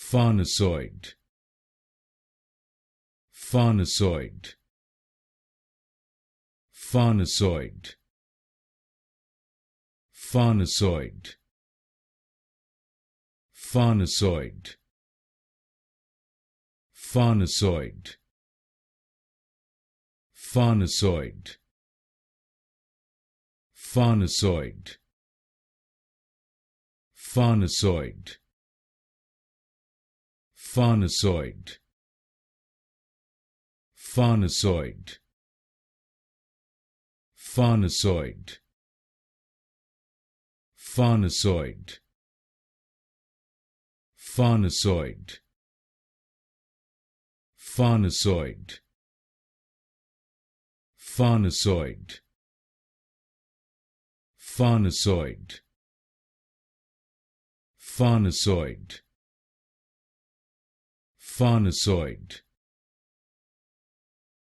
Farnesoid, Farnesoid, Farnesoid, Farnesoid, Farnesoid, Farnesoid, Farnesoid, Farnesoid, Farnesoid, Farnesoid, Farnesoid, Farnesoid, Farnesoid, Farnesoid, Farnesoid, Farnesoid, Farnesoid, Farnesoid, Farnesoid,